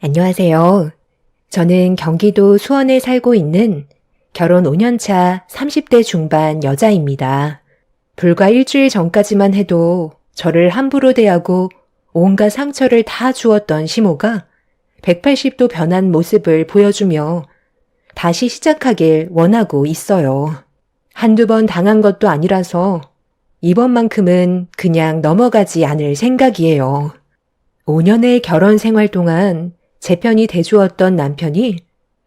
안녕하세요. 저는 경기도 수원에 살고 있는 결혼 5년차 30대 중반 여자입니다. 불과 일주일 전까지만 해도 저를 함부로 대하고 온갖 상처를 다 주었던 시모가 180도 변한 모습을 보여주며 다시 시작하길 원하고 있어요. 한두 번 당한 것도 아니라서 이번만큼은 그냥 넘어가지 않을 생각이에요. 5년의 결혼 생활 동안 제 편이 돼주었던 남편이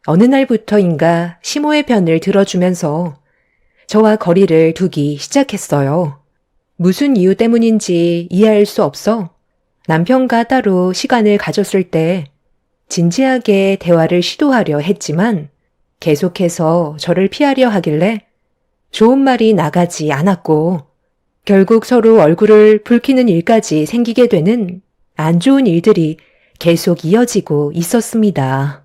어느 날부터인가 시모의 편을 들어주면서 저와 거리를 두기 시작했어요. 무슨 이유 때문인지 이해할 수 없어 남편과 따로 시간을 가졌을 때 진지하게 대화를 시도하려 했지만 계속해서 저를 피하려 하길래 좋은 말이 나가지 않았고 결국 서로 얼굴을 붉히는 일까지 생기게 되는 안 좋은 일들이 계속 이어지고 있었습니다.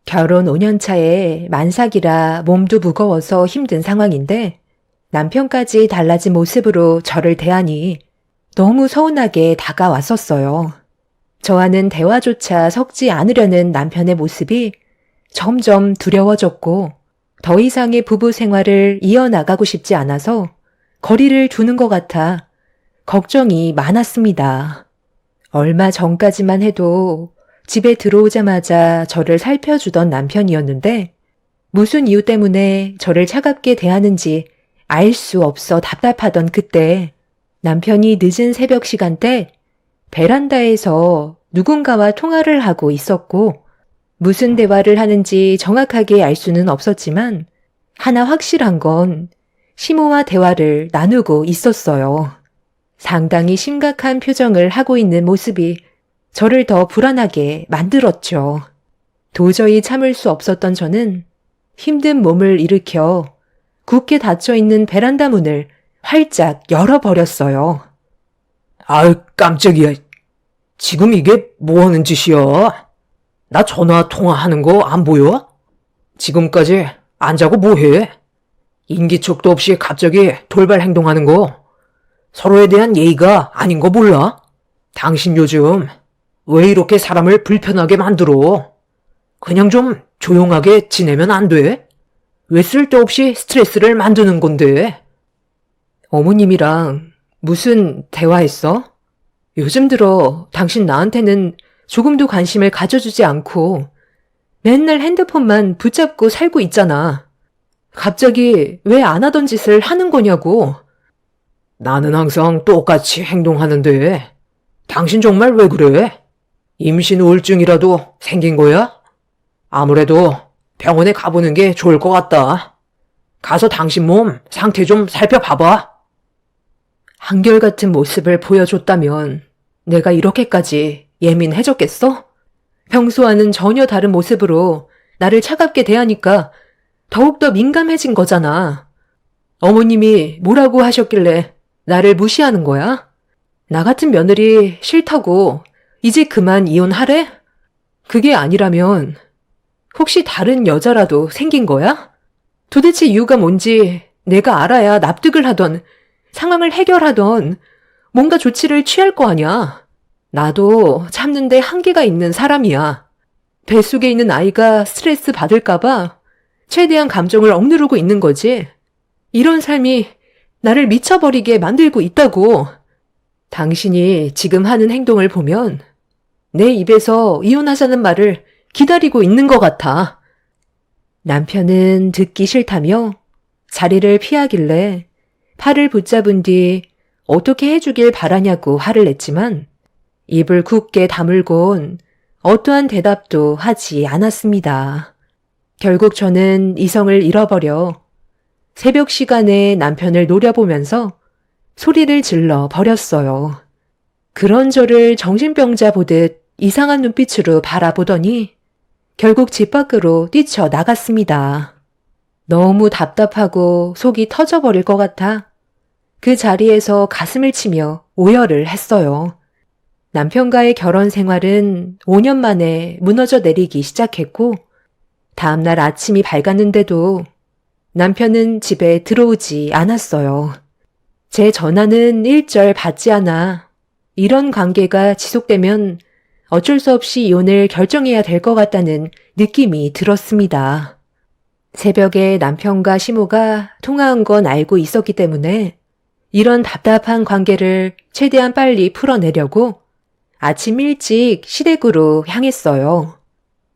결혼 5년 차에 만삭이라 몸도 무거워서 힘든 상황인데 남편까지 달라진 모습으로 저를 대하니 너무 서운하게 다가왔었어요. 저와는 대화조차 섞지 않으려는 남편의 모습이 점점 두려워졌고 더 이상의 부부 생활을 이어나가고 싶지 않아서 거리를 두는 것 같아 걱정이 많았습니다. 얼마 전까지만 해도 집에 들어오자마자 저를 살펴주던 남편이었는데 무슨 이유 때문에 저를 차갑게 대하는지 알 수 없어 답답하던 그때 남편이 늦은 새벽 시간대 베란다에서 누군가와 통화를 하고 있었고 무슨 대화를 하는지 정확하게 알 수는 없었지만 하나 확실한 건 시모와 대화를 나누고 있었어요. 상당히 심각한 표정을 하고 있는 모습이 저를 더 불안하게 만들었죠. 도저히 참을 수 없었던 저는 힘든 몸을 일으켜 굳게 닫혀있는 베란다 문을 활짝 열어버렸어요. 아유, 깜짝이야. 지금 이게 뭐 하는 짓이야? 나 전화 통화하는 거 안 보여? 지금까지 안 자고 뭐 해? 인기척도 없이 갑자기 돌발 행동하는 거 서로에 대한 예의가 아닌 거 몰라? 당신 요즘 왜 이렇게 사람을 불편하게 만들어? 그냥 좀 조용하게 지내면 안 돼? 왜 쓸데없이 스트레스를 만드는 건데? 어머님이랑 무슨 대화했어? 요즘 들어 당신 나한테는 조금도 관심을 가져주지 않고 맨날 핸드폰만 붙잡고 살고 있잖아. 갑자기 왜 안 하던 짓을 하는 거냐고. 나는 항상 똑같이 행동하는데 당신 정말 왜 그래? 임신 우울증이라도 생긴 거야? 아무래도 병원에 가보는 게 좋을 것 같다. 가서 당신 몸 상태 좀 살펴봐봐. 한결같은 모습을 보여줬다면 내가 이렇게까지 예민해졌겠어? 평소와는 전혀 다른 모습으로 나를 차갑게 대하니까 더욱더 민감해진 거잖아. 어머님이 뭐라고 하셨길래 나를 무시하는 거야? 나 같은 며느리 싫다고 이제 그만 이혼하래? 그게 아니라면 혹시 다른 여자라도 생긴 거야? 도대체 이유가 뭔지 내가 알아야 납득을 하던 상황을 해결하던 뭔가 조치를 취할 거 아냐. 나도 참는데 한계가 있는 사람이야. 뱃속에 있는 아이가 스트레스 받을까봐 최대한 감정을 억누르고 있는 거지. 이런 삶이 나를 미쳐버리게 만들고 있다고. 당신이 지금 하는 행동을 보면 내 입에서 이혼하자는 말을 기다리고 있는 것 같아. 남편은 듣기 싫다며 자리를 피하길래 팔을 붙잡은 뒤 어떻게 해주길 바라냐고 화를 냈지만 입을 굳게 다물곤 어떠한 대답도 하지 않았습니다. 결국 저는 이성을 잃어버려 새벽 시간에 남편을 노려보면서 소리를 질러 버렸어요. 그런 저를 정신병자 보듯 이상한 눈빛으로 바라보더니 결국 집 밖으로 뛰쳐나갔습니다. 너무 답답하고 속이 터져버릴 것 같아 그 자리에서 가슴을 치며 오열을 했어요. 남편과의 결혼 생활은 5년 만에 무너져 내리기 시작했고 다음날 아침이 밝았는데도 남편은 집에 들어오지 않았어요. 제 전화는 일절 받지 않아 이런 관계가 지속되면 어쩔 수 없이 이혼을 결정해야 될 것 같다는 느낌이 들었습니다. 새벽에 남편과 시모가 통화한 건 알고 있었기 때문에 이런 답답한 관계를 최대한 빨리 풀어내려고 아침 일찍 시댁으로 향했어요.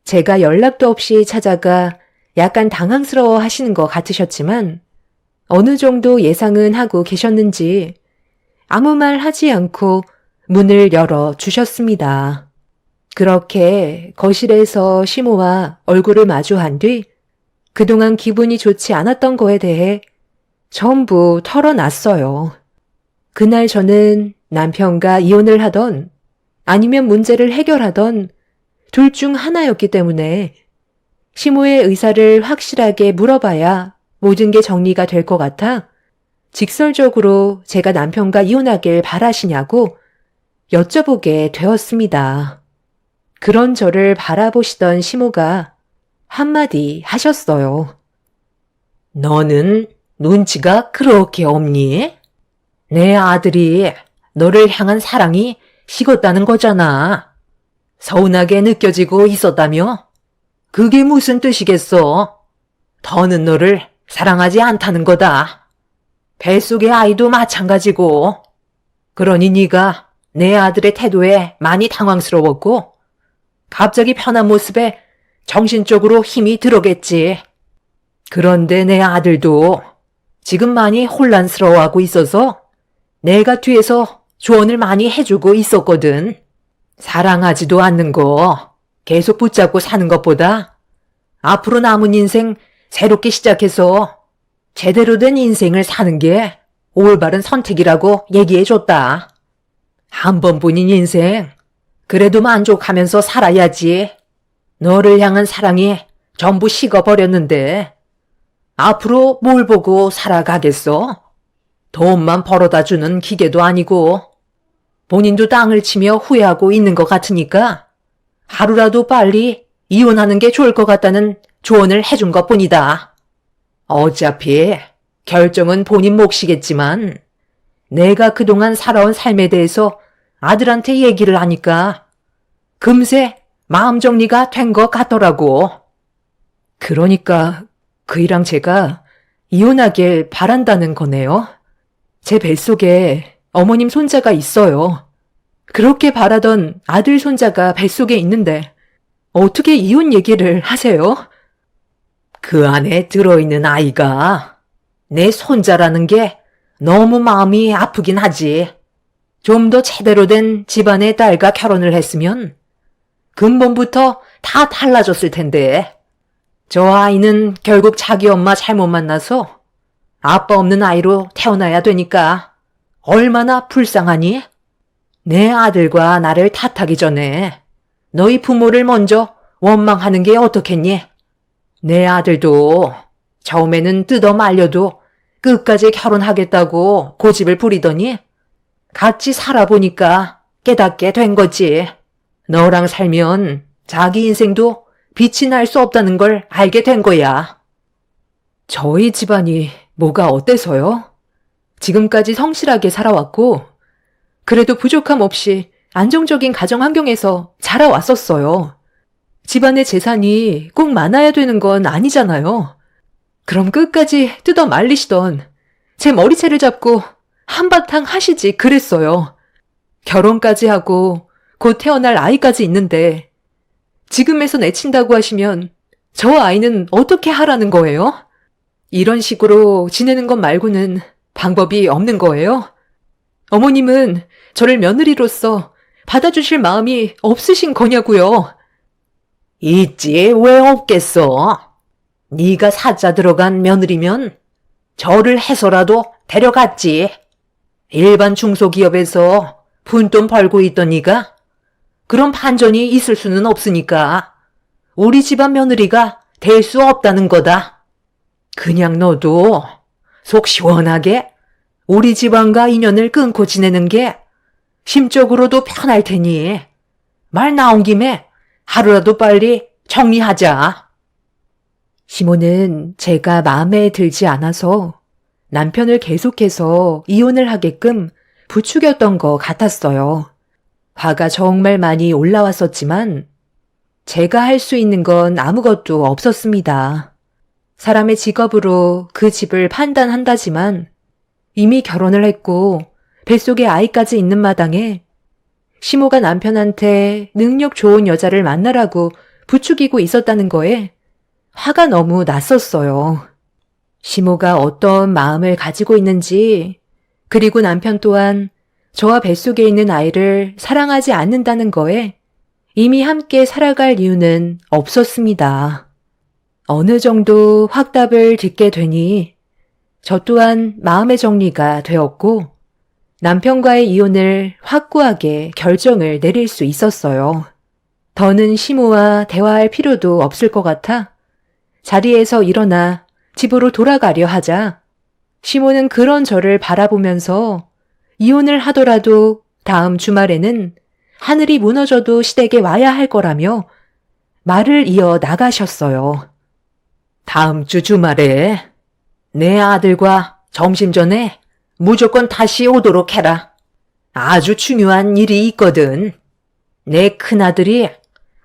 제가 연락도 없이 찾아가 약간 당황스러워 하시는 것 같으셨지만 어느 정도 예상은 하고 계셨는지 아무 말 하지 않고 문을 열어 주셨습니다. 그렇게 거실에서 시모와 얼굴을 마주한 뒤 그동안 기분이 좋지 않았던 거에 대해 전부 털어놨어요. 그날 저는 남편과 이혼을 하던 아니면 문제를 해결하던 둘 중 하나였기 때문에 시모의 의사를 확실하게 물어봐야 모든 게 정리가 될 것 같아 직설적으로 제가 남편과 이혼하길 바라시냐고 여쭤보게 되었습니다. 그런 저를 바라보시던 시모가 한마디 하셨어요. 너는 눈치가 그렇게 없니? 내 아들이 너를 향한 사랑이 식었다는 거잖아. 서운하게 느껴지고 있었다며? 그게 무슨 뜻이겠어? 더는 너를 사랑하지 않다는 거다. 뱃속의 아이도 마찬가지고. 그러니 네가 내 아들의 태도에 많이 당황스러웠고 갑자기 편한 모습에 정신적으로 힘이 들어겠지. 그런데 내 아들도 지금 많이 혼란스러워하고 있어서 내가 뒤에서 조언을 많이 해주고 있었거든. 사랑하지도 않는 거 계속 붙잡고 사는 것보다 앞으로 남은 인생 새롭게 시작해서 제대로 된 인생을 사는 게 올바른 선택이라고 얘기해줬다. 한 번뿐인 인생 그래도 만족하면서 살아야지. 너를 향한 사랑이 전부 식어버렸는데 앞으로 뭘 보고 살아가겠어? 돈만 벌어다 주는 기계도 아니고 본인도 땅을 치며 후회하고 있는 것 같으니까 하루라도 빨리 이혼하는 게 좋을 것 같다는 조언을 해준 것뿐이다. 어차피 결정은 본인 몫이겠지만 내가 그동안 살아온 삶에 대해서 아들한테 얘기를 하니까 금세 마음 정리가 된 것 같더라고. 그러니까 그이랑 제가 이혼하길 바란다는 거네요. 제 뱃속에 어머님 손자가 있어요. 그렇게 바라던 아들 손자가 뱃속에 있는데 어떻게 이혼 얘기를 하세요? 그 안에 들어있는 아이가 내 손자라는 게 너무 마음이 아프긴 하지. 좀 더 제대로 된 집안의 딸과 결혼을 했으면 근본부터 다 달라졌을 텐데. 저 아이는 결국 자기 엄마 잘못 만나서 아빠 없는 아이로 태어나야 되니까 얼마나 불쌍하니? 내 아들과 나를 탓하기 전에 너희 부모를 먼저 원망하는 게 어떻겠니? 내 아들도 처음에는 뜯어 말려도 끝까지 결혼하겠다고 고집을 부리더니 같이 살아보니까 깨닫게 된 거지. 너랑 살면 자기 인생도 빛이 날 수 없다는 걸 알게 된 거야. 저희 집안이 뭐가 어때서요? 지금까지 성실하게 살아왔고 그래도 부족함 없이 안정적인 가정 환경에서 자라왔었어요. 집안의 재산이 꼭 많아야 되는 건 아니잖아요. 그럼 끝까지 뜯어 말리시던 제 머리채를 잡고 한바탕 하시지 그랬어요. 결혼까지 하고 곧 태어날 아이까지 있는데 지금에서 내친다고 하시면 저 아이는 어떻게 하라는 거예요? 이런 식으로 지내는 것 말고는 방법이 없는 거예요? 어머님은 저를 며느리로서 받아주실 마음이 없으신 거냐고요? 있지 왜 없겠어? 네가 사자 들어간 며느리면 절을 해서라도 데려갔지. 일반 중소기업에서 푼돈 벌고 있던 네가 그런 반전이 있을 수는 없으니까 우리 집안 며느리가 될 수 없다는 거다. 그냥 너도 속 시원하게 우리 집안과 인연을 끊고 지내는 게 심적으로도 편할 테니 말 나온 김에 하루라도 빨리 정리하자. 시모는 제가 마음에 들지 않아서 남편을 계속해서 이혼을 하게끔 부추겼던 것 같았어요. 화가 정말 많이 올라왔었지만 제가 할 수 있는 건 아무것도 없었습니다. 사람의 직업으로 그 집을 판단한다지만 이미 결혼을 했고 뱃속에 아이까지 있는 마당에 시모가 남편한테 능력 좋은 여자를 만나라고 부추기고 있었다는 거에 화가 너무 났었어요. 시모가 어떤 마음을 가지고 있는지, 그리고 남편 또한 저와 뱃속에 있는 아이를 사랑하지 않는다는 거에 이미 함께 살아갈 이유는 없었습니다. 어느 정도 확답을 듣게 되니 저 또한 마음의 정리가 되었고 남편과의 이혼을 확고하게 결정을 내릴 수 있었어요. 더는 시모와 대화할 필요도 없을 것 같아 자리에서 일어나 집으로 돌아가려 하자 시모는 그런 저를 바라보면서 이혼을 하더라도 다음 주말에는 하늘이 무너져도 시댁에 와야 할 거라며 말을 이어 나가셨어요. 다음 주 주말에 내 아들과 점심 전에 무조건 다시 오도록 해라. 아주 중요한 일이 있거든. 내 큰아들이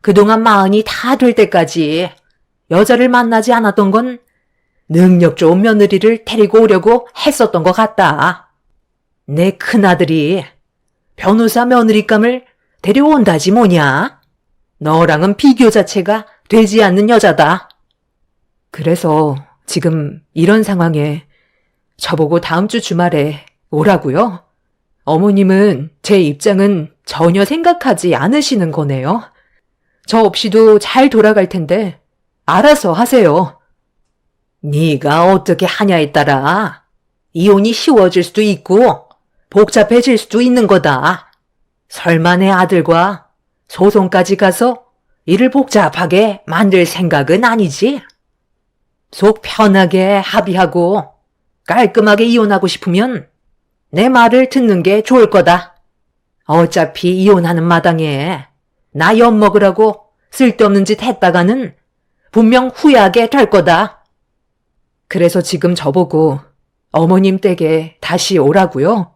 그동안 마흔이 다 될 때까지 여자를 만나지 않았던 건 능력 좋은 며느리를 데리고 오려고 했었던 것 같다. 내 큰아들이 변호사 며느리감을 데려온다지 뭐냐? 너랑은 비교 자체가 되지 않는 여자다. 그래서 지금 이런 상황에 저보고 다음 주 주말에 오라고요? 어머님은 제 입장은 전혀 생각하지 않으시는 거네요. 저 없이도 잘 돌아갈 텐데 알아서 하세요. 네가 어떻게 하냐에 따라 이혼이 쉬워질 수도 있고 복잡해질 수도 있는 거다. 설마 내 아들과 소송까지 가서 일을 복잡하게 만들 생각은 아니지? 속 편하게 합의하고 깔끔하게 이혼하고 싶으면 내 말을 듣는 게 좋을 거다. 어차피 이혼하는 마당에 나 엿먹으라고 쓸데없는 짓 했다가는 분명 후회하게 될 거다. 그래서 지금 저보고 어머님 댁에 다시 오라고요?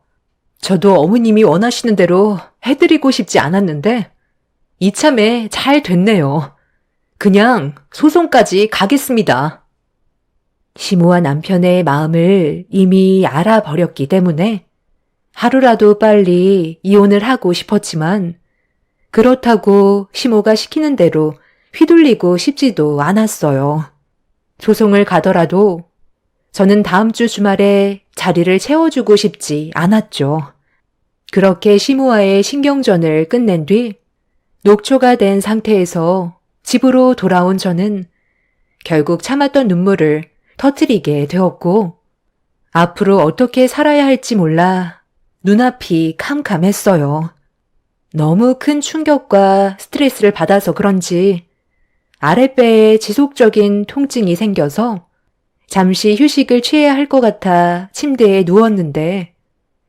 저도 어머님이 원하시는 대로 해드리고 싶지 않았는데 이참에 잘 됐네요. 그냥 소송까지 가겠습니다. 시모와 남편의 마음을 이미 알아버렸기 때문에 하루라도 빨리 이혼을 하고 싶었지만 그렇다고 시모가 시키는 대로 휘둘리고 싶지도 않았어요. 소송을 가더라도 저는 다음 주 주말에 자리를 채워주고 싶지 않았죠. 그렇게 시모와의 신경전을 끝낸 뒤 녹초가 된 상태에서 집으로 돌아온 저는 결국 참았던 눈물을 터뜨리게 되었고 앞으로 어떻게 살아야 할지 몰라 눈앞이 캄캄했어요. 너무 큰 충격과 스트레스를 받아서 그런지 아랫배에 지속적인 통증이 생겨서 잠시 휴식을 취해야 할 것 같아 침대에 누웠는데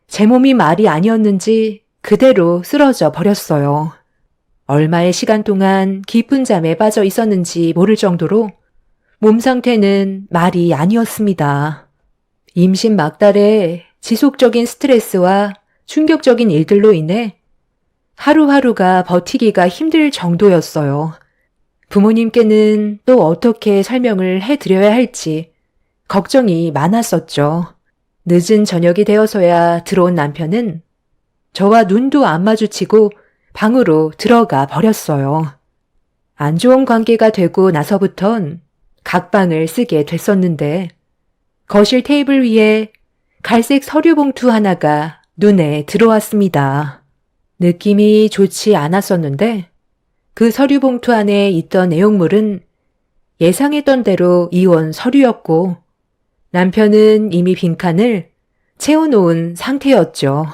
제 몸이 말이 아니었는지 그대로 쓰러져 버렸어요. 얼마의 시간 동안 깊은 잠에 빠져 있었는지 모를 정도로 몸 상태는 말이 아니었습니다. 임신 막달에 지속적인 스트레스와 충격적인 일들로 인해 하루하루가 버티기가 힘들 정도였어요. 부모님께는 또 어떻게 설명을 해드려야 할지 걱정이 많았었죠. 늦은 저녁이 되어서야 들어온 남편은 저와 눈도 안 마주치고 방으로 들어가 버렸어요. 안 좋은 관계가 되고 나서부턴 각방을 쓰게 됐었는데 거실 테이블 위에 갈색 서류 봉투 하나가 눈에 들어왔습니다. 느낌이 좋지 않았었는데 그 서류 봉투 안에 있던 내용물은 예상했던 대로 이혼 서류였고 남편은 이미 빈칸을 채워놓은 상태였죠.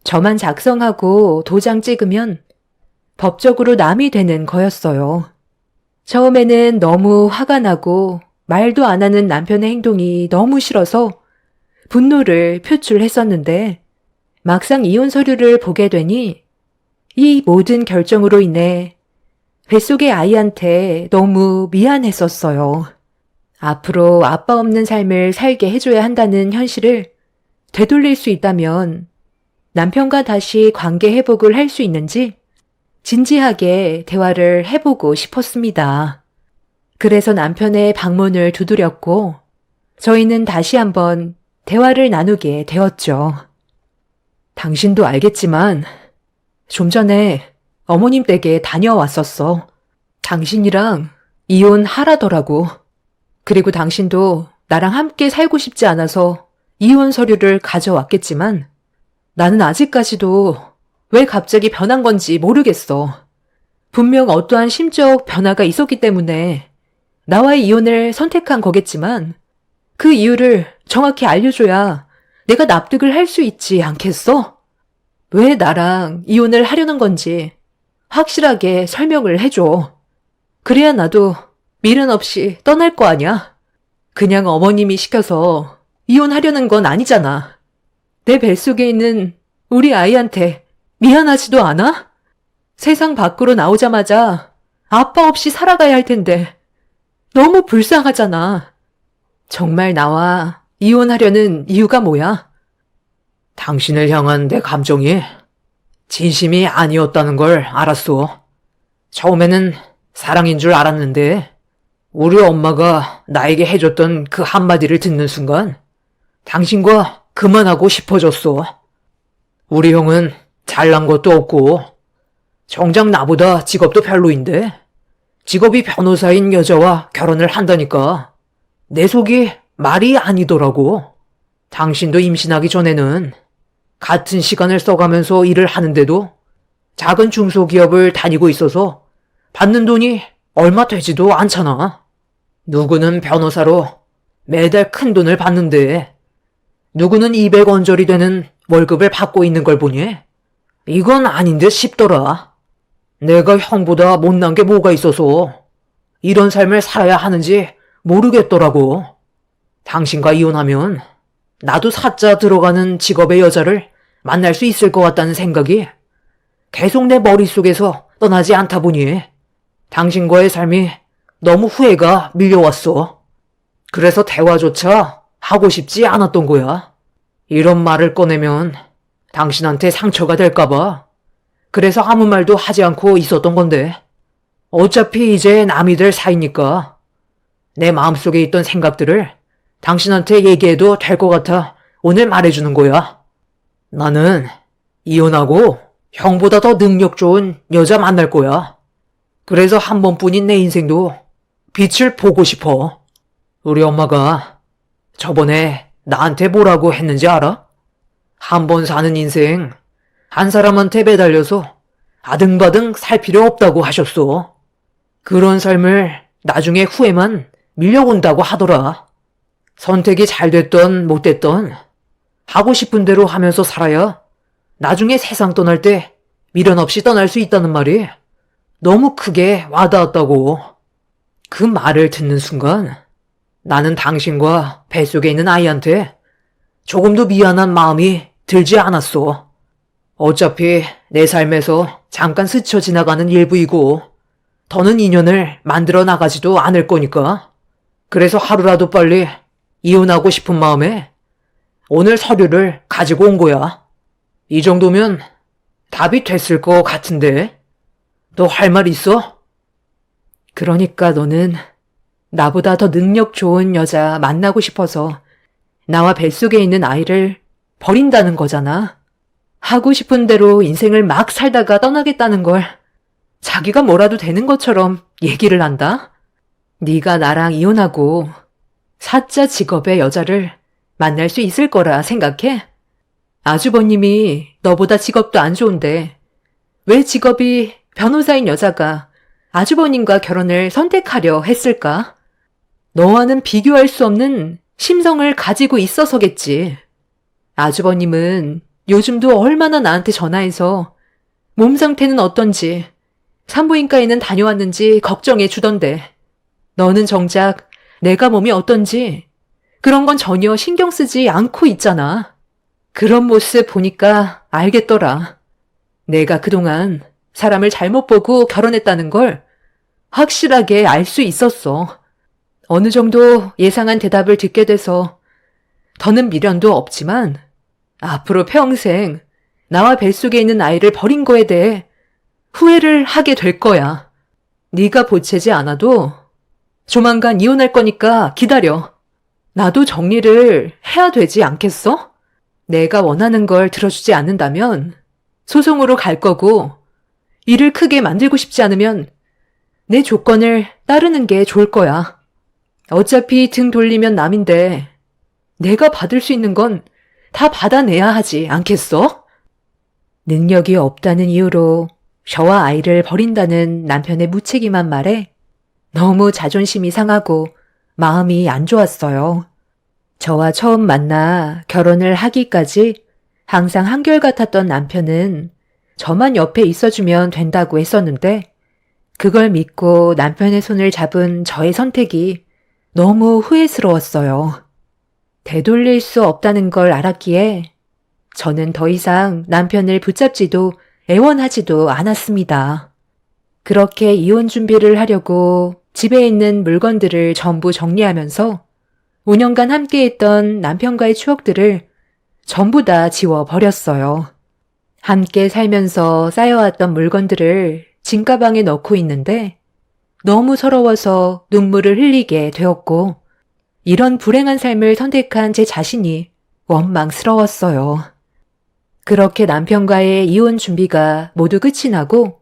저만 작성하고 도장 찍으면 법적으로 남이 되는 거였어요. 처음에는 너무 화가 나고 말도 안 하는 남편의 행동이 너무 싫어서 분노를 표출했었는데 막상 이혼 서류를 보게 되니 이 모든 결정으로 인해 뱃속의 아이한테 너무 미안했었어요. 앞으로 아빠 없는 삶을 살게 해줘야 한다는 현실을 되돌릴 수 있다면 남편과 다시 관계 회복을 할 수 있는지 진지하게 대화를 해보고 싶었습니다. 그래서 남편의 방문을 두드렸고 저희는 다시 한번 대화를 나누게 되었죠. 당신도 알겠지만 좀 전에 어머님 댁에 다녀왔었어. 당신이랑 이혼하라더라고. 그리고 당신도 나랑 함께 살고 싶지 않아서 이혼 서류를 가져왔겠지만 나는 아직까지도 왜 갑자기 변한 건지 모르겠어. 분명 어떠한 심적 변화가 있었기 때문에 나와의 이혼을 선택한 거겠지만 그 이유를 정확히 알려줘야 내가 납득을 할 수 있지 않겠어? 왜 나랑 이혼을 하려는 건지 확실하게 설명을 해줘. 그래야 나도 미련 없이 떠날 거 아냐? 그냥 어머님이 시켜서 이혼하려는 건 아니잖아. 내 뱃속에 있는 우리 아이한테 미안하지도 않아? 세상 밖으로 나오자마자 아빠 없이 살아가야 할 텐데 너무 불쌍하잖아. 정말 나와 이혼하려는 이유가 뭐야? 당신을 향한 내 감정이 진심이 아니었다는 걸 알았어. 처음에는 사랑인 줄 알았는데 우리 엄마가 나에게 해줬던 그 한마디를 듣는 순간 당신과 그만하고 싶어졌어. 우리 형은 잘난 것도 없고 정작 나보다 직업도 별로인데 직업이 변호사인 여자와 결혼을 한다니까 내 속이 말이 아니더라고. 당신도 임신하기 전에는 같은 시간을 써가면서 일을 하는데도 작은 중소기업을 다니고 있어서 받는 돈이 얼마 되지도 않잖아. 누구는 변호사로 매달 큰 돈을 받는데 누구는 200원절이 되는 월급을 받고 있는 걸 보니 이건 아닌 듯 싶더라. 내가 형보다 못난 게 뭐가 있어서 이런 삶을 살아야 하는지 모르겠더라고. 당신과 이혼하면 나도 사자 들어가는 직업의 여자를 만날 수 있을 것 같다는 생각이 계속 내 머릿속에서 떠나지 않다 보니 당신과의 삶이 너무 후회가 밀려왔어. 그래서 대화조차 하고 싶지 않았던 거야. 이런 말을 꺼내면 당신한테 상처가 될까봐. 그래서 아무 말도 하지 않고 있었던 건데 어차피 이제 남이 될 사이니까 내 마음속에 있던 생각들을 당신한테 얘기해도 될 것 같아 오늘 말해주는 거야. 나는 이혼하고 형보다 더 능력 좋은 여자 만날 거야. 그래서 한 번뿐인 내 인생도 빛을 보고 싶어. 우리 엄마가 저번에 나한테 뭐라고 했는지 알아? 한 번 사는 인생 한 사람한테 매달려서 아등바등 살 필요 없다고 하셨어. 그런 삶을 나중에 후회만 밀려온다고 하더라. 선택이 잘 됐던 못 됐던 하고 싶은 대로 하면서 살아야 나중에 세상 떠날 때 미련 없이 떠날 수 있다는 말이 너무 크게 와닿았다고. 그 말을 듣는 순간 나는 당신과 뱃속에 있는 아이한테 조금도 미안한 마음이 들지 않았어. 어차피 내 삶에서 잠깐 스쳐 지나가는 일부이고 더는 인연을 만들어 나가지도 않을 거니까. 그래서 하루라도 빨리 이혼하고 싶은 마음에 오늘 서류를 가지고 온 거야. 이 정도면 답이 됐을 것 같은데. 너 할 말 있어? 그러니까 너는 나보다 더 능력 좋은 여자 만나고 싶어서 나와 뱃속에 있는 아이를 버린다는 거잖아. 하고 싶은 대로 인생을 막 살다가 떠나겠다는 걸 자기가 뭐라도 되는 것처럼 얘기를 한다? 네가 나랑 이혼하고 사자 직업의 여자를 만날 수 있을 거라 생각해? 아주버님이 너보다 직업도 안 좋은데 왜 직업이 변호사인 여자가 아주버님과 결혼을 선택하려 했을까? 너와는 비교할 수 없는 심성을 가지고 있어서겠지. 아주버님은 요즘도 얼마나 나한테 전화해서 몸 상태는 어떤지, 산부인과에는 다녀왔는지 걱정해 주던데 너는 정작 내가 몸이 어떤지 그런 건 전혀 신경 쓰지 않고 있잖아. 그런 모습 보니까 알겠더라. 내가 그동안 사람을 잘못 보고 결혼했다는 걸 확실하게 알 수 있었어. 어느 정도 예상한 대답을 듣게 돼서 더는 미련도 없지만 앞으로 평생 나와 뱃속에 있는 아이를 버린 거에 대해 후회를 하게 될 거야. 네가 보채지 않아도 조만간 이혼할 거니까 기다려. 나도 정리를 해야 되지 않겠어? 내가 원하는 걸 들어주지 않는다면 소송으로 갈 거고, 일을 크게 만들고 싶지 않으면 내 조건을 따르는 게 좋을 거야. 어차피 등 돌리면 남인데 내가 받을 수 있는 건 다 받아내야 하지 않겠어? 능력이 없다는 이유로 저와 아이를 버린다는 남편의 무책임한 말에 너무 자존심이 상하고 마음이 안 좋았어요. 저와 처음 만나 결혼을 하기까지 항상 한결같았던 남편은 저만 옆에 있어주면 된다고 했었는데, 그걸 믿고 남편의 손을 잡은 저의 선택이 너무 후회스러웠어요. 되돌릴 수 없다는 걸 알았기에 저는 더 이상 남편을 붙잡지도 애원하지도 않았습니다. 그렇게 이혼 준비를 하려고 집에 있는 물건들을 전부 정리하면서 5년간 함께했던 남편과의 추억들을 전부 다 지워버렸어요. 함께 살면서 쌓여왔던 물건들을 짐가방에 넣고 있는데 너무 서러워서 눈물을 흘리게 되었고, 이런 불행한 삶을 선택한 제 자신이 원망스러웠어요. 그렇게 남편과의 이혼 준비가 모두 끝이 나고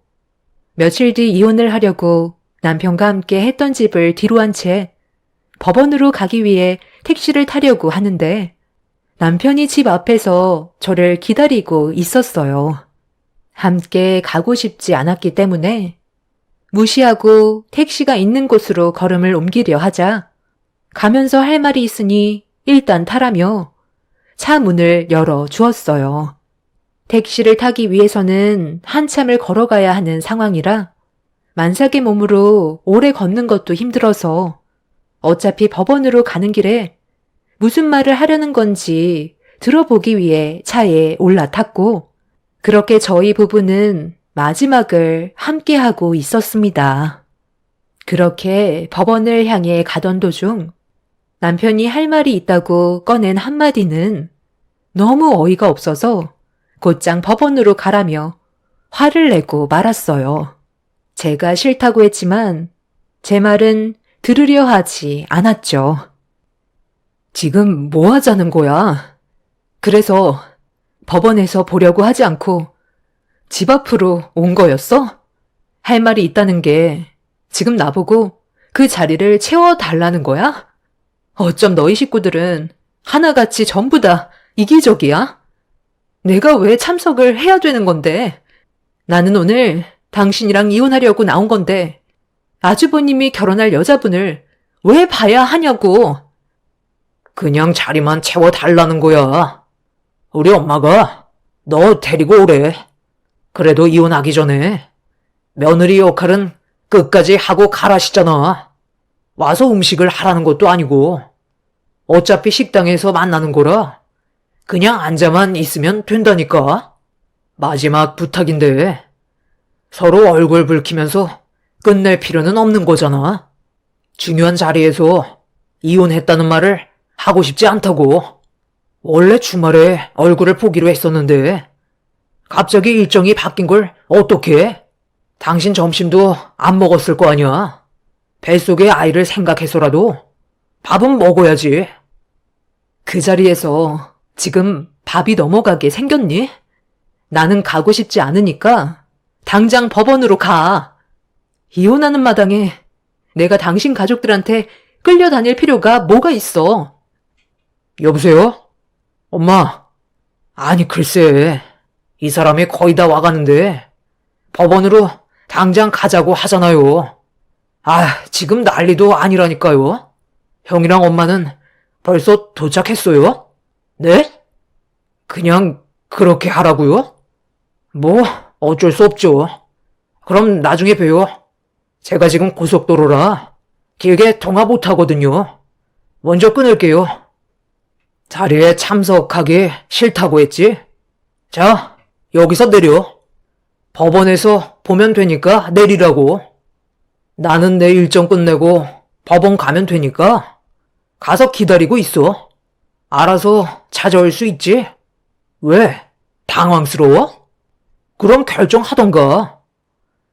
며칠 뒤 이혼을 하려고 남편과 함께 했던 집을 뒤로 한 채 법원으로 가기 위해 택시를 타려고 하는데 남편이 집 앞에서 저를 기다리고 있었어요. 함께 가고 싶지 않았기 때문에 무시하고 택시가 있는 곳으로 걸음을 옮기려 하자 가면서 할 말이 있으니 일단 타라며 차 문을 열어 주었어요. 택시를 타기 위해서는 한참을 걸어가야 하는 상황이라 만삭의 몸으로 오래 걷는 것도 힘들어서 어차피 법원으로 가는 길에 무슨 말을 하려는 건지 들어보기 위해 차에 올라탔고, 그렇게 저희 부부는 마지막을 함께하고 있었습니다. 그렇게 법원을 향해 가던 도중 남편이 할 말이 있다고 꺼낸 한마디는 너무 어이가 없어서 곧장 법원으로 가라며 화를 내고 말았어요. 제가 싫다고 했지만 제 말은 들으려 하지 않았죠. 지금 뭐 하자는 거야? 그래서 법원에서 보려고 하지 않고 집 앞으로 온 거였어? 할 말이 있다는 게 지금 나보고 그 자리를 채워달라는 거야? 어쩜 너희 식구들은 하나같이 전부 다 이기적이야? 내가 왜 참석을 해야 되는 건데? 나는 오늘 당신이랑 이혼하려고 나온 건데 아주버님이 결혼할 여자분을 왜 봐야 하냐고. 그냥 자리만 채워달라는 거야. 우리 엄마가 너 데리고 오래. 그래도 이혼하기 전에 며느리 역할은 끝까지 하고 가라시잖아. 와서 음식을 하라는 것도 아니고 어차피 식당에서 만나는 거라 그냥 앉아만 있으면 된다니까. 마지막 부탁인데 서로 얼굴 붉히면서 끝낼 필요는 없는 거잖아. 중요한 자리에서 이혼했다는 말을 하고 싶지 않다고. 원래 주말에 얼굴을 보기로 했었는데 갑자기 일정이 바뀐 걸 어떡해? 당신 점심도 안 먹었을 거 아니야. 뱃속의 아이를 생각해서라도 밥은 먹어야지. 그 자리에서 지금 밥이 넘어가게 생겼니? 나는 가고 싶지 않으니까 당장 법원으로 가. 이혼하는 마당에 내가 당신 가족들한테 끌려다닐 필요가 뭐가 있어? 여보세요? 엄마. 아니 글쎄, 이 사람이 거의 다 와가는데 법원으로 당장 가자고 하잖아요. 지금 난리도 아니라니까요. 형이랑 엄마는 벌써 도착했어요? 네? 그냥 그렇게 하라고요? 뭐 어쩔 수 없죠. 그럼 나중에 봬요. 제가 지금 고속도로라 길게 통화 못하거든요. 먼저 끊을게요. 자리에 참석하기 싫다고 했지? 자, 여기서 내려. 법원에서 보면 되니까 내리라고. 나는 내 일정 끝내고 법원 가면 되니까 가서 기다리고 있어. 알아서 찾아올 수 있지? 왜? 당황스러워? 그럼 결정하던가.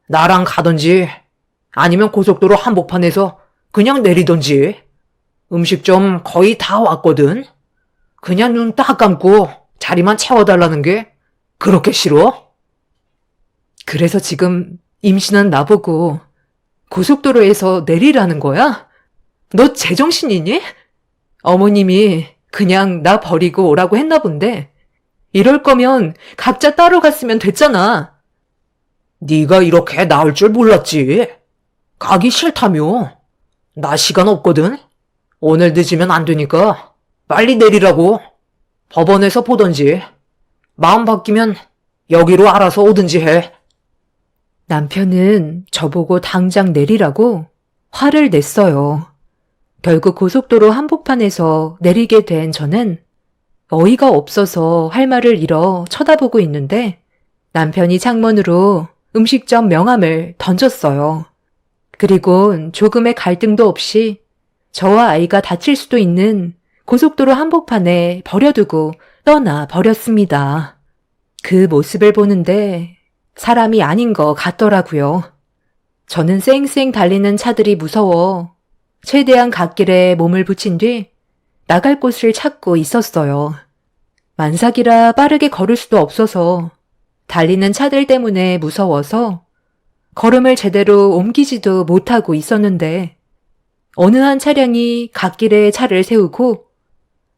나랑 가던지 아니면 고속도로 한복판에서 그냥 내리던지. 음식점 거의 다 왔거든. 그냥 눈 딱 감고 자리만 채워달라는 게 그렇게 싫어? 그래서 지금 임신한 나보고 고속도로에서 내리라는 거야? 너 제정신이니? 어머님이 그냥 나 버리고 오라고 했나 본데 이럴 거면 각자 따로 갔으면 됐잖아. 네가 이렇게 나올 줄 몰랐지. 가기 싫다며. 나 시간 없거든. 오늘 늦으면 안 되니까 빨리 내리라고. 법원에서 보던지. 마음 바뀌면 여기로 알아서 오든지 해. 남편은 저보고 당장 내리라고 화를 냈어요. 결국 고속도로 한복판에서 내리게 된 저는 어이가 없어서 할 말을 잃어 쳐다보고 있는데 남편이 창문으로 음식점 명함을 던졌어요. 그리곤 조금의 갈등도 없이 저와 아이가 다칠 수도 있는 고속도로 한복판에 버려두고 떠나 버렸습니다. 그 모습을 보는데 사람이 아닌 것 같더라고요. 저는 쌩쌩 달리는 차들이 무서워 최대한 갓길에 몸을 붙인 뒤 나갈 곳을 찾고 있었어요. 만삭이라 빠르게 걸을 수도 없어서 달리는 차들 때문에 무서워서 걸음을 제대로 옮기지도 못하고 있었는데 어느 한 차량이 갓길에 차를 세우고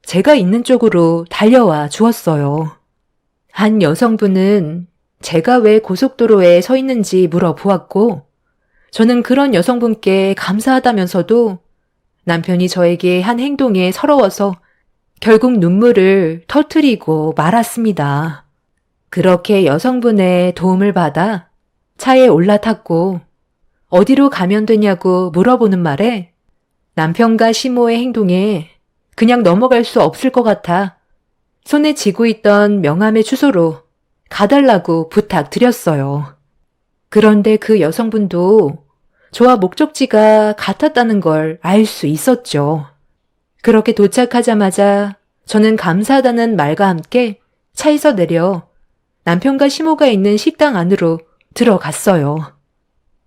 제가 있는 쪽으로 달려와 주었어요. 한 여성분은 제가 왜 고속도로에 서 있는지 물어보았고 저는 그런 여성분께 감사하다면서도 남편이 저에게 한 행동에 서러워서 결국 눈물을 터뜨리고 말았습니다. 그렇게 여성분의 도움을 받아 차에 올라탔고 어디로 가면 되냐고 물어보는 말에 남편과 시모의 행동에 그냥 넘어갈 수 없을 것 같아 손에 쥐고 있던 명함의 주소로 가달라고 부탁드렸어요. 그런데 그 여성분도 저와 목적지가 같았다는 걸 알 수 있었죠. 그렇게 도착하자마자 저는 감사하다는 말과 함께 차에서 내려 남편과 시모가 있는 식당 안으로 들어갔어요.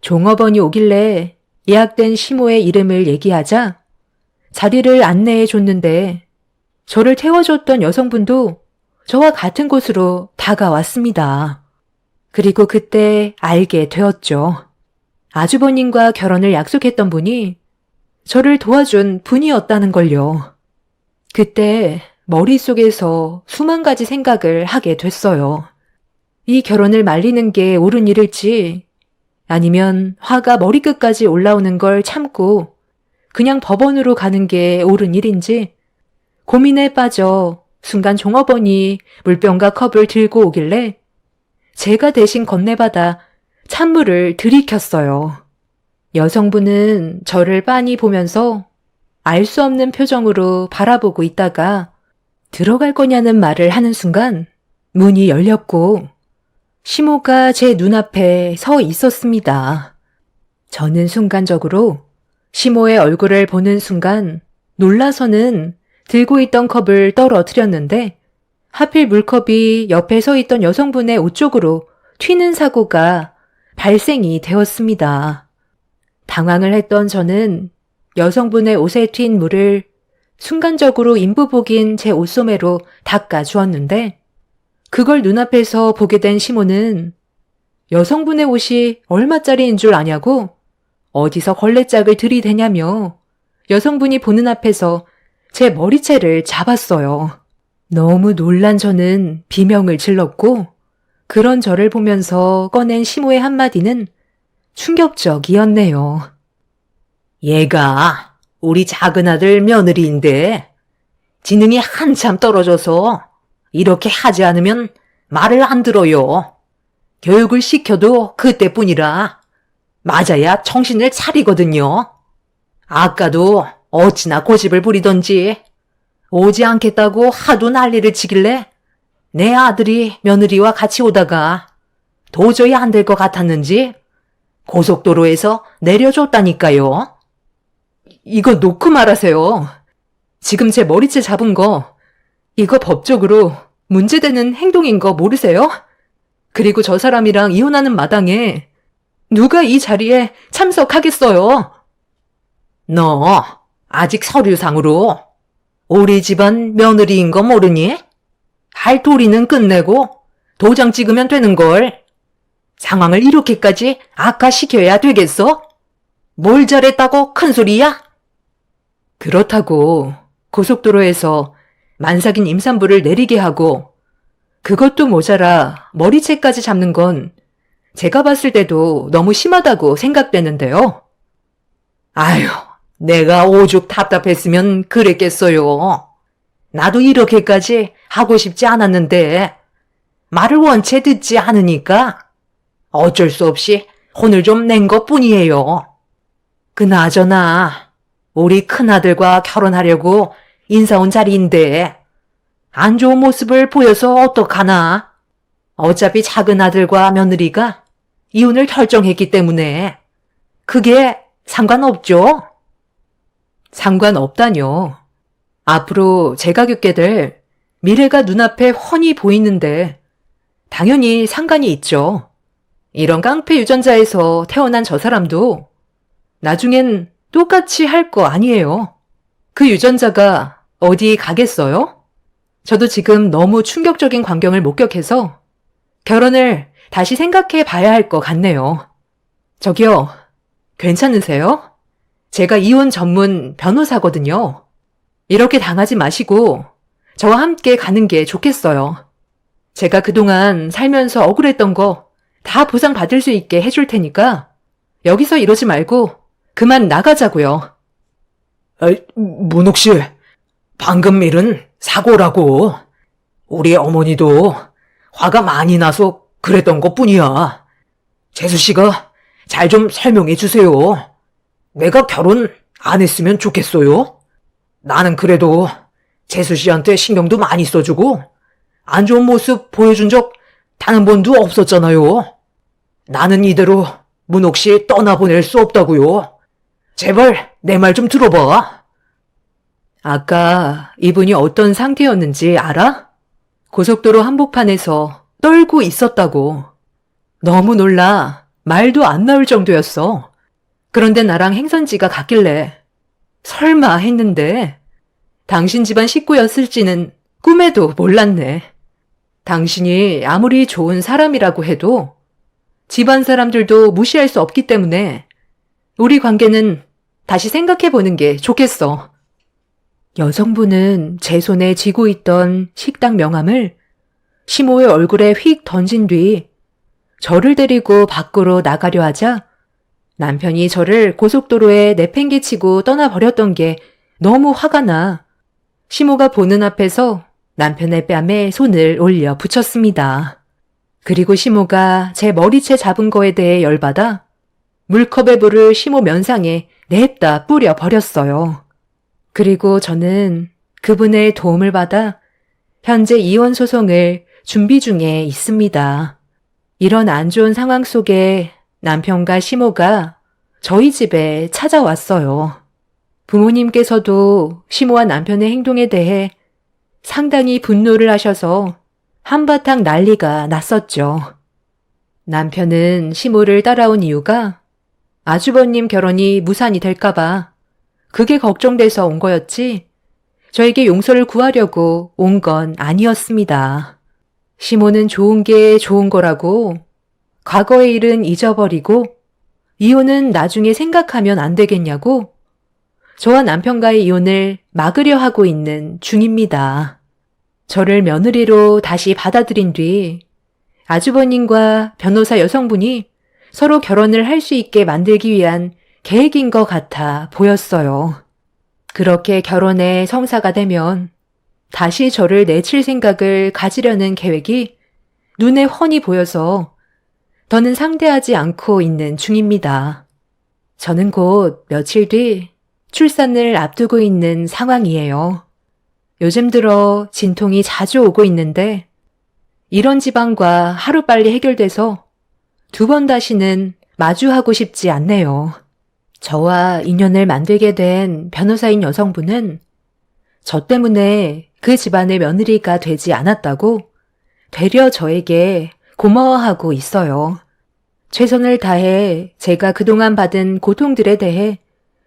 종업원이 오길래 예약된 시모의 이름을 얘기하자 자리를 안내해 줬는데 저를 태워줬던 여성분도 저와 같은 곳으로 다가왔습니다. 그리고 그때 알게 되었죠. 아주버님과 결혼을 약속했던 분이 저를 도와준 분이었다는 걸요. 그때 머릿속에서 수만 가지 생각을 하게 됐어요. 이 결혼을 말리는 게 옳은 일일지 아니면 화가 머리끝까지 올라오는 걸 참고 그냥 법원으로 가는 게 옳은 일인지 고민에 빠져 순간 종업원이 물병과 컵을 들고 오길래 제가 대신 건네받아 찬물을 들이켰어요. 여성분은 저를 빤히 보면서 알 수 없는 표정으로 바라보고 있다가 들어갈 거냐는 말을 하는 순간 문이 열렸고 시모가 제 눈앞에 서 있었습니다. 저는 순간적으로 시모의 얼굴을 보는 순간 놀라서는 들고 있던 컵을 떨어뜨렸는데 하필 물컵이 옆에 서 있던 여성분의 옷 쪽으로 튀는 사고가 발생이 되었습니다. 당황을 했던 저는 여성분의 옷에 튄 물을 순간적으로 인부복인 제 옷소매로 닦아 주었는데 그걸 눈앞에서 보게 된 시모는 여성분의 옷이 얼마짜리인 줄 아냐고 어디서 걸레짝을 들이대냐며 여성분이 보는 앞에서 제 머리채를 잡았어요. 너무 놀란 저는 비명을 질렀고 그런 저를 보면서 꺼낸 시모의 한마디는 충격적이었네요. 얘가 우리 작은 아들 며느리인데 지능이 한참 떨어져서 이렇게 하지 않으면 말을 안 들어요. 교육을 시켜도 그때뿐이라 맞아야 정신을 차리거든요. 아까도 어찌나 고집을 부리던지 오지 않겠다고 하도 난리를 치길래 내 아들이 며느리와 같이 오다가 도저히 안 될 것 같았는지 고속도로에서 내려줬다니까요. 이거 놓고 말하세요. 지금 제 머리채 잡은 거 이거 법적으로 문제되는 행동인 거 모르세요? 그리고 저 사람이랑 이혼하는 마당에 누가 이 자리에 참석하겠어요? 너 아직 서류상으로 우리 집안 며느리인 거 모르니? 할 도리는 끝내고 도장 찍으면 되는 걸. 상황을 이렇게까지 악화시켜야 되겠어? 뭘 잘했다고 큰 소리야? 그렇다고 고속도로에서 만삭인 임산부를 내리게 하고 그것도 모자라 머리채까지 잡는 건 제가 봤을 때도 너무 심하다고 생각되는데요. 아휴, 내가 오죽 답답했으면 그랬겠어요. 나도 이렇게까지 하고 싶지 않았는데 말을 원체 듣지 않으니까 어쩔 수 없이 혼을 좀 낸 것뿐이에요. 그나저나 우리 큰아들과 결혼하려고 인사 온 자리인데 안 좋은 모습을 보여서 어떡하나? 어차피 작은 아들과 며느리가 이혼을 결정했기 때문에 그게 상관없죠? 상관없다뇨. 앞으로 제가 겪게 될 미래가 눈앞에 훤히 보이는데 당연히 상관이 있죠. 이런 깡패 유전자에서 태어난 저 사람도 나중엔 똑같이 할 거 아니에요. 그 유전자가 어디 가겠어요? 저도 지금 너무 충격적인 광경을 목격해서 결혼을 다시 생각해 봐야 할 것 같네요. 저기요, 괜찮으세요? 제가 이혼 전문 변호사거든요. 이렇게 당하지 마시고 저와 함께 가는 게 좋겠어요. 제가 그동안 살면서 억울했던 거 다 보상받을 수 있게 해줄 테니까 여기서 이러지 말고 그만 나가자고요. 문옥 씨, 방금 일은 사고라고. 우리 어머니도 화가 많이 나서 그랬던 것뿐이야. 재수 씨가 잘 좀 설명해 주세요. 내가 결혼 안 했으면 좋겠어요? 나는 그래도 재수 씨한테 신경도 많이 써주고 안 좋은 모습 보여준 적 단 한 번도 없었잖아요. 나는 이대로 문옥 씨 떠나보낼 수 없다고요. 제발 내 말 좀 들어봐. 아까 이분이 어떤 상태였는지 알아? 고속도로 한복판에서 떨고 있었다고. 너무 놀라 말도 안 나올 정도였어. 그런데 나랑 행선지가 같길래 설마 했는데 당신 집안 식구였을지는 꿈에도 몰랐네. 당신이 아무리 좋은 사람이라고 해도 집안 사람들도 무시할 수 없기 때문에 우리 관계는 다시 생각해보는 게 좋겠어. 여성분은 제 손에 쥐고 있던 식당 명함을 시모의 얼굴에 휙 던진 뒤 저를 데리고 밖으로 나가려 하자 남편이 저를 고속도로에 내팽개치고 떠나버렸던 게 너무 화가 나 시모가 보는 앞에서 남편의 뺨에 손을 올려 붙였습니다. 그리고 시모가 제 머리채 잡은 거에 대해 열받아 물컵의 물을 시모 면상에 냅다 뿌려 버렸어요. 그리고 저는 그분의 도움을 받아 현재 이혼 소송을 준비 중에 있습니다. 이런 안 좋은 상황 속에 남편과 시모가 저희 집에 찾아왔어요. 부모님께서도 시모와 남편의 행동에 대해 상당히 분노를 하셔서 한바탕 난리가 났었죠. 남편은 시모를 따라온 이유가 아주버님 결혼이 무산이 될까봐 그게 걱정돼서 온 거였지 저에게 용서를 구하려고 온 건 아니었습니다. 시모는 좋은 게 좋은 거라고 과거의 일은 잊어버리고 이혼은 나중에 생각하면 안 되겠냐고 저와 남편과의 이혼을 막으려 하고 있는 중입니다. 저를 며느리로 다시 받아들인 뒤 아주버님과 변호사 여성분이 서로 결혼을 할 수 있게 만들기 위한 계획인 것 같아 보였어요. 그렇게 결혼에 성사가 되면 다시 저를 내칠 생각을 가지려는 계획이 눈에 훤히 보여서 더는 상대하지 않고 있는 중입니다. 저는 곧 며칠 뒤 출산을 앞두고 있는 상황이에요. 요즘 들어 진통이 자주 오고 있는데 이런 지방과 하루빨리 해결돼서 두 번 다시는 마주하고 싶지 않네요. 저와 인연을 만들게 된 변호사인 여성분은 저 때문에 그 집안의 며느리가 되지 않았다고 되려 저에게 고마워하고 있어요. 최선을 다해 제가 그동안 받은 고통들에 대해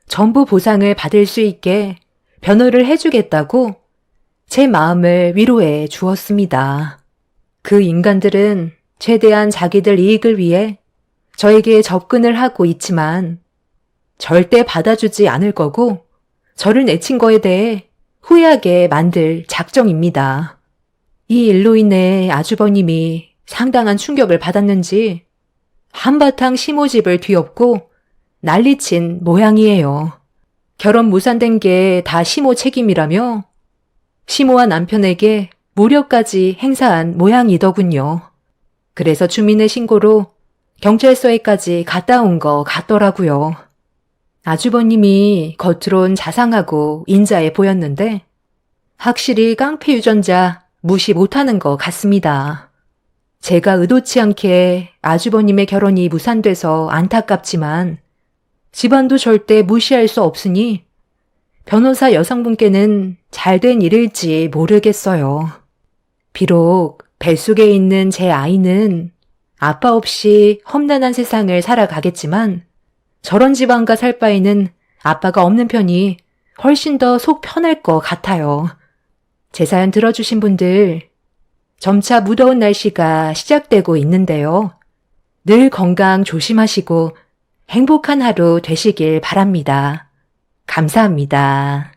전부 보상을 받을 수 있게 변호를 해주겠다고 제 마음을 위로해 주었습니다. 그 인간들은 최대한 자기들 이익을 위해 저에게 접근을 하고 있지만 절대 받아주지 않을 거고 저를 내친 거에 대해 후회하게 만들 작정입니다. 이 일로 인해 아주버님이 상당한 충격을 받았는지 한바탕 시모집을 뒤엎고 난리친 모양이에요. 결혼 무산된 게 다 시모 책임이라며 시모와 남편에게 모욕까지 행사한 모양이더군요. 그래서 주민의 신고로 경찰서에까지 갔다 온 거 같더라고요. 아주버님이 겉으론 자상하고 인자해 보였는데 확실히 깡패 유전자 무시 못하는 것 같습니다. 제가 의도치 않게 아주버님의 결혼이 무산돼서 안타깝지만 집안도 절대 무시할 수 없으니 변호사 여성분께는 잘된 일일지 모르겠어요. 비록 뱃속에 있는 제 아이는 아빠 없이 험난한 세상을 살아가겠지만 저런 집안과 살 바에는 아빠가 없는 편이 훨씬 더 속 편할 것 같아요. 제 사연 들어주신 분들, 점차 무더운 날씨가 시작되고 있는데요. 늘 건강 조심하시고 행복한 하루 되시길 바랍니다. 감사합니다.